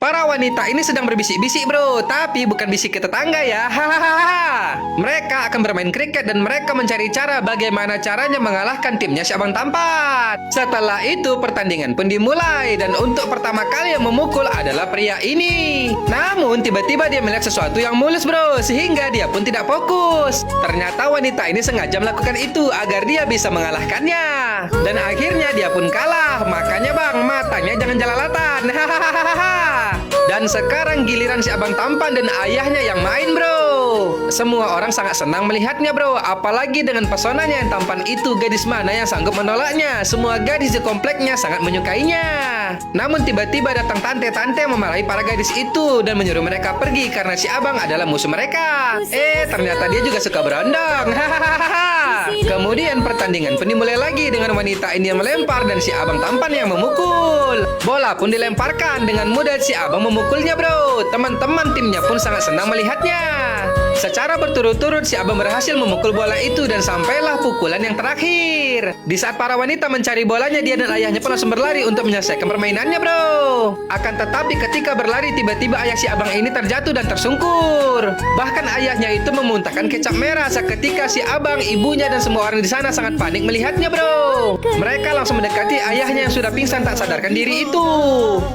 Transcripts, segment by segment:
Para wanita ini sedang berbisik-bisik bro, tapi bukan bisik ke tetangga ya. Hahaha. Mereka akan bermain kriket dan mereka mencari cara bagaimana caranya mengalahkan timnya si Abang Tampan. Setelah itu pertandingan pun dimulai dan untuk pertama kali yang memukul adalah pria ini. Namun tiba-tiba dia melihat sesuatu yang mulus bro, sehingga dia pun tidak fokus. Ternyata wanita ini sengaja melakukan itu agar dia bisa mengalahkannya. Dan akhirnya dia pun kalah. Makanya bang, matanya jangan jelalatan. Hahaha. Dan sekarang giliran si Abang Tampan dan ayahnya yang main bro. Semua orang sangat senang melihatnya bro. Apalagi dengan pesonanya yang tampan itu, gadis mana yang sanggup menolaknya. Semua gadis di kompleknya sangat menyukainya. Namun tiba-tiba datang tante-tante yang memarahi para gadis itu dan menyuruh mereka pergi karena si Abang adalah musuh mereka. Ternyata dia juga suka berondong. Hahaha. Kemudian pertandingan pun dimulai lagi dengan wanita ini yang melempar dan si Abang Tampan yang memukul. Bola pun dilemparkan, dengan mudah si Abang memukulnya bro. Teman-teman timnya pun sangat senang melihatnya. Secara berturut-turut si Abang berhasil memukul bola itu dan sampailah pukulan yang terakhir. Di saat para wanita mencari bolanya, dia dan ayahnya pun langsung berlari untuk menyelesaikan permainannya bro. Akan tetapi ketika berlari, tiba-tiba ayah si Abang ini terjatuh dan tersungkur. Bahkan ayahnya itu memuntahkan kecap merah seketika si Abang, ibunya dan semua orang di sana sangat panik melihatnya bro. Mereka langsung mendekati ayahnya yang sudah pingsan tak sadarkan diri itu.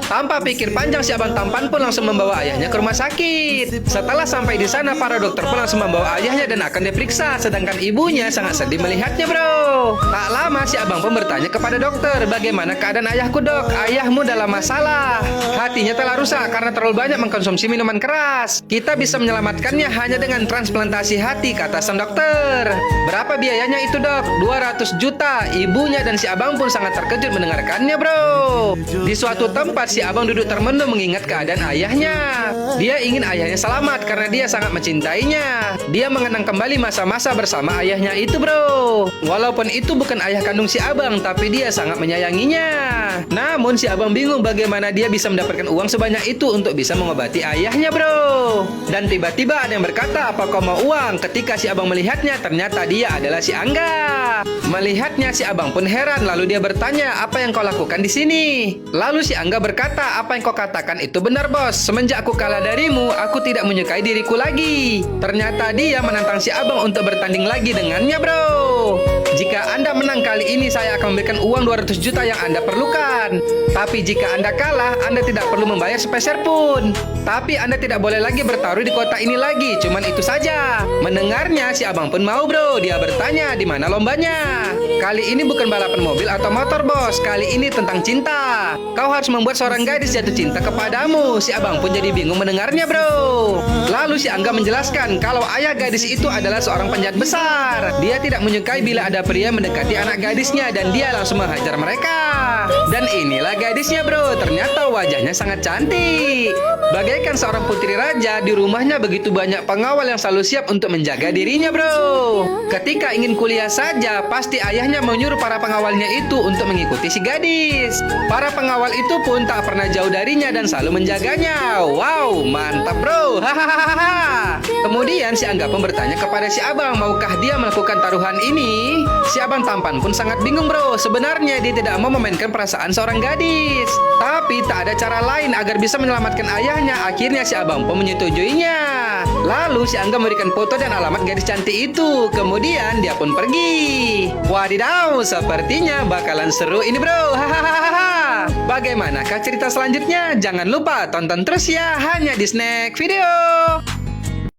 Tanpa pikir panjang, si Abang Tampan pun langsung membawa ayahnya ke rumah sakit. Setelah sampai di sana, para dokter pun langsung membawa ayahnya dan akan diperiksa. Sedangkan ibunya sangat sedih melihatnya bro. Tak lama si Abang pun bertanya kepada dokter, bagaimana keadaan ayahku dok? Ayahmu dalam masalah. Hatinya telah rusak karena terlalu banyak mengkonsumsi minuman keras. Kita bisa menyelamatkannya hanya dengan transplantasi hati, kata sang dokter. Berapa biayanya itu dok? 200 juta. Ibunya dan si Abang pun sangat terkejut mendengarkannya bro. Di suatu tempat si Abang duduk termenung mengingat keadaan ayahnya. Dia ingin ayahnya selamat karena dia sangat mencintainya. Dia mengenang kembali masa-masa bersama ayahnya itu bro. Walaupun itu bukan ayah kandung si Abang, tapi dia sangat menyayanginya. Namun si Abang bingung bagaimana dia bisa mendapatkan uang sebanyak itu untuk bisa mengobati ayahnya bro. Dan tiba-tiba ada yang berkata, apa kau mau uang? Ketika si Abang melihatnya, ternyata dia adalah si Angga. Melihatnya si Abang pun heran, lalu dia bertanya, apa yang kau lakukan di sini? Lalu si Angga berkata, apa yang kau katakan itu benar bos. Semenjak aku kalah darimu, aku tidak menyukai diriku lagi. Ternyata dia menantang si Abang untuk bertanding lagi dengannya bro. Jika Anda menang kali ini, saya akan memberikan uang 200 juta yang Anda perlukan. Tapi jika Anda kalah, Anda tidak perlu membayar sepeser pun. Tapi Anda tidak boleh lagi bertaruh di kota ini lagi. Cuman itu saja. Mendengarnya si Abang pun mau bro. Dia bertanya, di mana lombanya? Kali ini bukan balapan mobil atau motor bos. Kali ini tentang cinta. Kau harus membuat seorang gadis jatuh cinta kepadamu. Si Abang pun jadi bingung mendengarnya bro. Lalu si Angga menjelaskan kalau ayah gadis itu adalah seorang penjahat besar. Dia tidak menyukai bila ada pria mendekati anak gadisnya dan dia langsung menghajar mereka. Dan inilah gadisnya bro. Ternyata wajahnya sangat cantik. Bagaikan seorang putri raja, di rumahnya begitu banyak pengawal yang selalu siap untuk menjaga dirinya bro. Ketika ingin kuliah saja, pasti ayahnya menyuruh para pengawalnya itu untuk mengikuti si gadis. Para pengawal itu pun tak pernah jauh darinya dan selalu menjaganya. Wow, mantap bro. Hahaha. Kemudian si Angga pun bertanya kepada si Abang, maukah dia melakukan taruhan ini? Si Abang Tampan pun sangat bingung bro. Sebenarnya dia tidak mau memainkan perasaan seorang gadis, tapi tak ada cara lain agar bisa menyelamatkan ayahnya. Akhirnya si Abang pun menyetujuinya. Lalu si Angga memberikan foto dan alamat gadis cantik itu. Kemudian dia pun pergi. Wadidaw, sepertinya bakalan seru ini bro. Hahaha. Bagaimanakah cerita selanjutnya? Jangan lupa tonton terus ya, hanya di Snack Video.